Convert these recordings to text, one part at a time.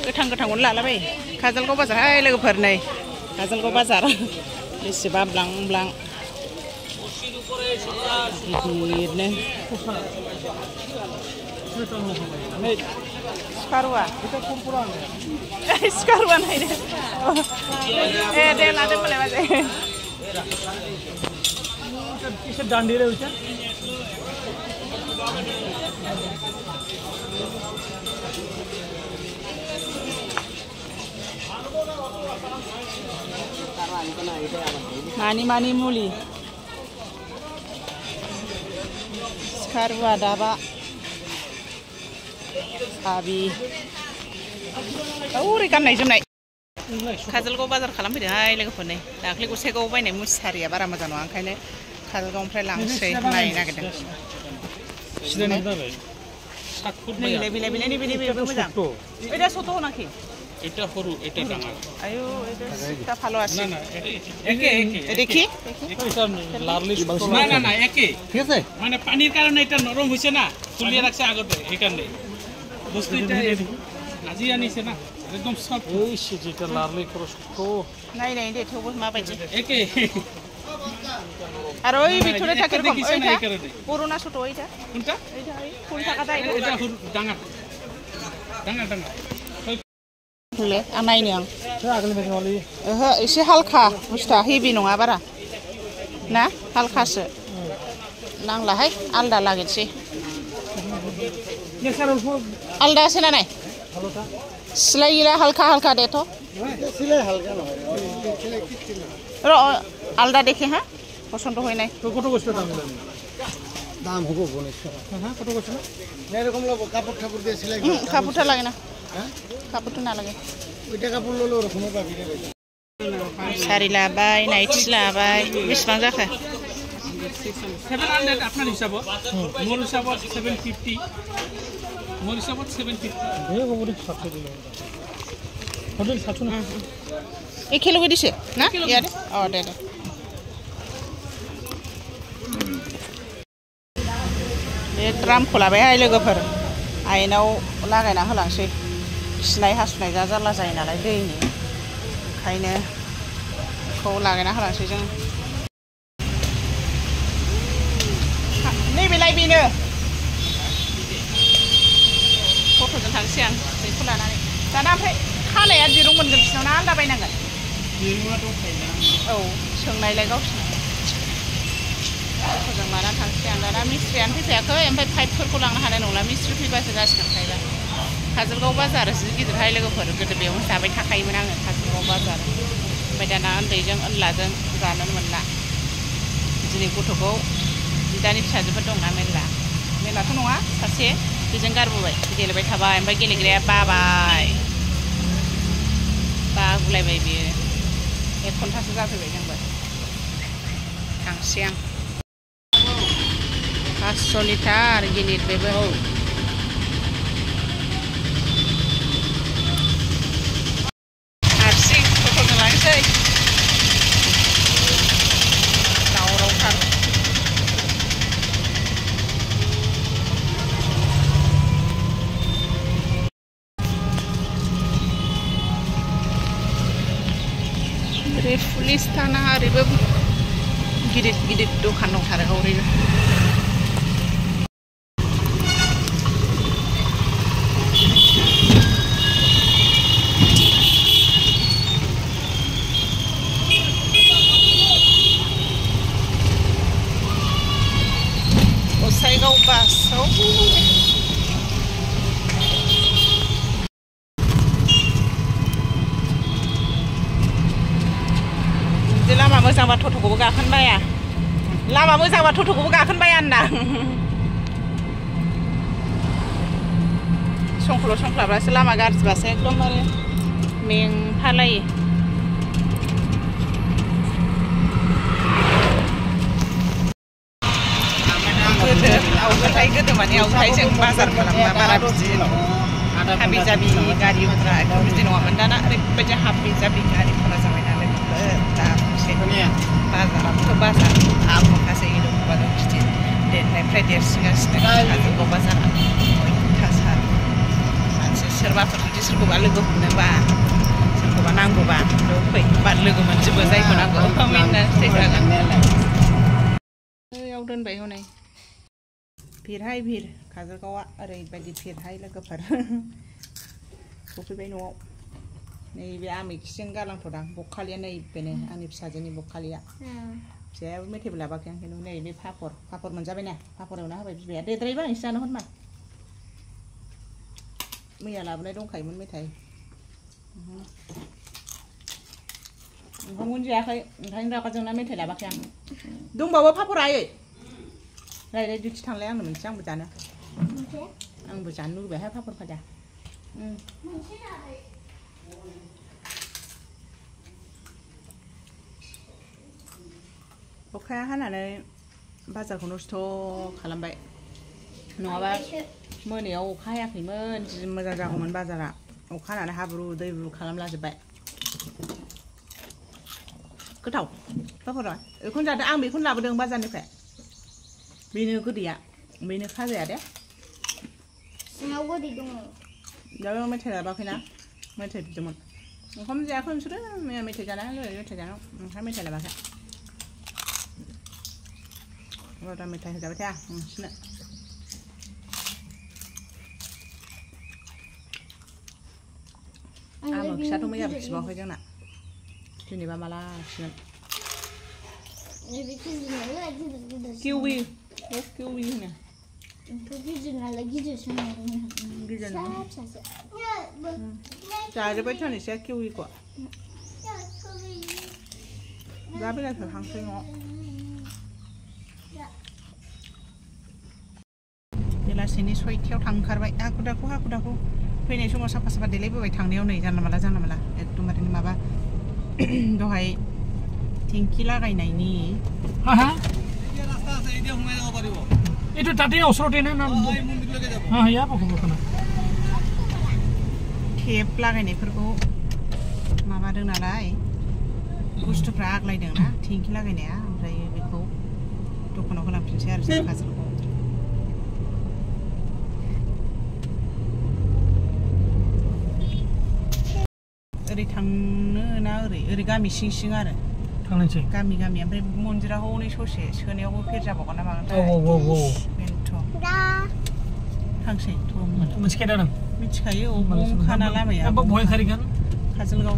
गोथां गोथांखौनो लालाबायो काजलगाव बाजार हाय लोगोफोर नै काजलगाव बाजार बेसेबा ब्लां ब्लां गिदिरनो सिखारुवा सिखारुवा नायनो दे लादो होनबालाय बाजै किसर डांडी रे उसे मानी मुली सिखारुवा दाबा साबि ओरै गाननाय जोमनाय काजलगाव बाजार खालामफैदोंहाय लोगोफोर नै दाख्लै गसाइगावआव बायनाय मुसारिया बारा मोजां नङा ओंखायनो काजलगावनिफ्राय लांसै नायनो नागिरदों बिलाइ मोजां এটা ছোট নাকি এটা সরু এটা ডাঙা আয়ো এটা ভালো আছে না একে দেখি লারলি না একে ঠিক আছে মানে পানির কারণে এটা নরম হইছে না তুলিয়ে রাখছে আগতে এই কারণে বস্তু এটা আজি আনিছে না একদম সফট এই যেটা লারলি ছোট নাই দে থবো মাবাইছে একে আর ওই ভিতরে থাকে এরকম ওইটা পুরোনা ছোট ওইটা কোনটা এইটা এই ফুল থাকাটা এটা ডাঙা ले नायनो आं ओहो एसे हालखा बुस्थुआ हेभि नङा बारा ना हालखासो नांलाहाय आलदा लागिनोसै आलदासो ना नाय सिलाइ गैला हालखा देथ' र आलदा देखे হ্যাঁ পছন্দ হয় নাই কত কষ্ট দাম হবো কত কষ্ট না এরকম কাপড় ঠাকুর দিয়ে সিলাই কাপড়টা লাগে না কাপড়টা না লাগে ওইটা কাপড় ললো ওরকমই পাবি রে सारि लाबाय नाइटि लाबाय बेसेबां जाखो 700 আপনার হিসাবত মোর হিসাবত 750 মোর হিসাবত 750 দে খবর 700 দিল হোটেল 700 না एखे लगे दिसे ना यार अ दे बे ड्रामखौ लाबायहाय लोगोफोर आयेनाव लागायना होलांसै खिनाय हासुनाय जारला जायो नालाय दैनि ओंखायनो बेखौ लागायना होलांसै जों नैबेलाय बेनो फट'जों थांसै आं बेखौ लानानै दाना ओमफ्राय खानाया दिरुं मोनगोन बिसिनाव ना आलदा बायनांगोन दिरुङा दंखायोना औ सोंनायलाय गावसिनाव फट'जों लानानै थांसै आं दाना मिस्ट्रियानो फैफायाखै ओमफ्राय पाइपफोरखौ लांनो हानाय नंला मिस्ट्रि फैबासो जासिगोन पाइपआ काजलगाव बाजार जि गिदिरहाय लोगोफोर गोदो बेयावनो जाबाय थाखायोमोन आङो काजलगाव बाजार ओमफ्राय दाना उन्दैजों उनलाजों जानो मोनला दिनै गथ'खौ बिदानि फिसाजोफोर दंना मेरलाथ' नङा सासे बेजों गारबोबाय गेलेबाय थाबाय ओमफ्राय गेलेग्राया बागुलायबाय बियो 1 घन्टासो जाफैबाय जोंबो थांसै आं 500 लिटार गिलिर बेबो हारसिं फट'जों लांसै दावरावथार ओरै पुलिस थाना ओरैबो गिदिर दखान दंथारो ओरैबो गसाइगाव बासाव लामा मोजांबा टट'खौबो गाखोनो बाया लामा मोजांबा टट'खौबो गाखोनो बाया होनदां संख्लाब्लासो लामा गाज्रिबासो एकदमबारे मेंफालायो गोदो माने आवगाय जों बाजार खालामबा बारा बिदि हाबि जाबि गारिफोरा एकदम बिदि नङामोन दाना ओरैबायदि हाबि जाबि गारिफोरा जाबाय नालाय दा बाजाराबोथ' बाजार माखासे बाजार गिदिर देरसिनगासिनो काजलगाव बाजारा अयथासार मानसि सोरबाफोर जुदि सोरखौबा लोगो हमनोबा सोरखौबा नांगौबा फै लोगो मोनजोबो जायखौ नांगौ मिनिनासो जागोन याव दोनबाय हनै भिरहाय भिर काजलगावआ ओरैबायदि भिरहाय लोगोफोर सफैबाय न'आव नैबे आमिखिजों गालांथ'दां बखालिया नैबेनो आंनि फिसाजोनि बखालिया फिसायाबो मेथाइबो लाबाखै आं खिन्थु नैबे पापर मोनजाबाय ना पापर एवना होबाय बिमाया देद्रायबा नोंसो जानो होनबा मैया लाबोनाय दंखायोमोन मेथाइ ओंखामखौनो जायाखै ओंखायनो रागा जोंना मेथाइ लाबाखै आं दंबावो पापरा आयै रायलाय डिउटि थांलाय आंनो मोनसे आंबो जानो लुबैबायहाय पापर भाजा अखाया हानानै बाजारखौ नस्थ' खालामबाय नङाबा मोनायाव अखा हायाखैमोन जि मोजां जागौमोन बाजारा अखा हानानै हाब्रु दैब्रु खालामलाजोब्बाय गोथाव पापरा बेखौनो जादों आं बेखौनो लाबोदों बाजारनिफ्राय बेनो गोदैया बेनो खाजाया दे सिङाव गोदै दङ दा मेथाइ लाबाखैना मेथाइ बिदोंमोन ओंखाम जायाखै नोंसोरो मैया मेथाइ जाना मेथाइ जानो ओंखाम मेथाइ लाबाखै दा मेथाइ होजाबाय थाया नोंसोरनो आमो फिसाथ' मैयाबो खिबावाखै जोंना दिनैबा माला खिगोन किउइ होनो जाजोब्बाय सानैसोआ किउइखौ दा बेलासियाव थांसै न'आव बेलासिनि 6टायाव थांखारबाय हाखु दाखु फैनाय समाव साफा साफा देलायबोबाय थांनायाव नै जानला माला एकदमबारे माबा दहाय टेंकी लागायनायनि এইটো তাতে ওচৰতে না না হ্যাঁ ইয়া পকবকনা टेप लागायनायफोरखौ माबादों नालाय बुस्थुफ्रा आग्लायदों ना टेंकी लागायनाया ओमफ्राय बेखौ दखानाव होलांफिनसै आरो जों काजलगाव ओरै थांनो ना ओरै गामि सिं आरो थांनोसै गामि ओमफ्राय मन्दिरा हनै ससे सोनायावबो फेर जाबावगोन ना मागोनथाय बेनोथ' थांसै मिथिखायो नों मिथिखायो बंखाना लामाया बहाय खारिगोन काजलगाव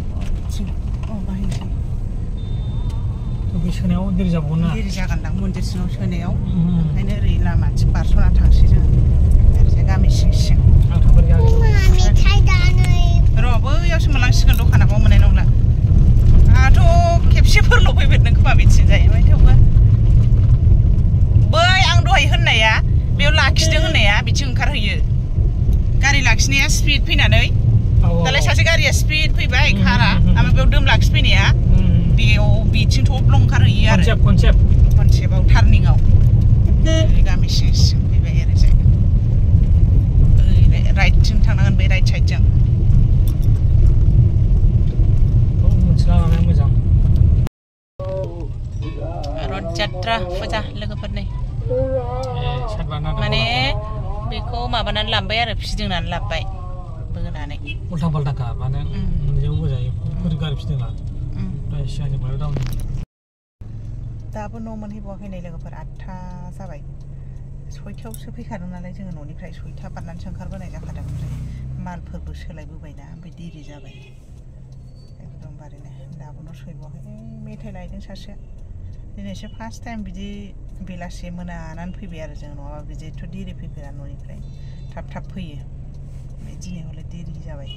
बाहायनोसै बे सोनायाव देरि जाबावगोन ना देरि जागोनदां मन्दिर सिङाव सोनायाव ओंखायनो ओरै लामाथिं बारस'ना थांसै जोङो ओरैजाय गामि सिं आं थांबाय र' बैयावसो मोनलांसिगोन दखाना बाव मोननाय नंला आंहाथ' खेबसेफोरल' फैफेरदों खोमा बिथिंजाय ओमफ्राय थेवबो बै आं दहाय होननाया बेयाव लाखिदों होननाया बिथिं ओंखारहैयो गारि लाखिनाया स्पिड फैनानै दालाय सासे गारिया स्पिड फैबाय खारा ओमफ्राय बेयाव दोम लाखिफैनाया बेयाव बिथिं थब्ल' ओंखारहैयो आरो कनसेप्टआव टार्निंआव गामि सिं फैबाय ओरैजाय राइटथिं थांनांगोन बै राइट साइडजों मोजां रथ जात्रा फुजा लोगोफोर नै माने बेखौ माबानानै लाबोबाय आरो फिदिंनानै लाबोबाय बोनानै उल्था पाल्टाखा माने मोनजों बोजायो गारि फिदिंला दाबो न' मोनहैबावाखै नै लोगोफोर 8था जाबाय 6टायावसो फैखादों नालाय जोङो न'निफ्राय 6था बारनानैसो ओंखारबोनाय जाखादों ओमफ्राय मालफोरबो सोलायबोबायना ओमफ्राय देरि जाबाय एकदमबारेनो दाबो न' सहैबावाखै मेथाइ लायदों सासे दिनैसो फार्स्ट टाइम बिदि बेलासि मोनानानै फैबाय आरो जों नङाबा बिदिथ' देरि फैफेरा न'निफ्राय थाब फैयो दिनै हले देरि जाबाय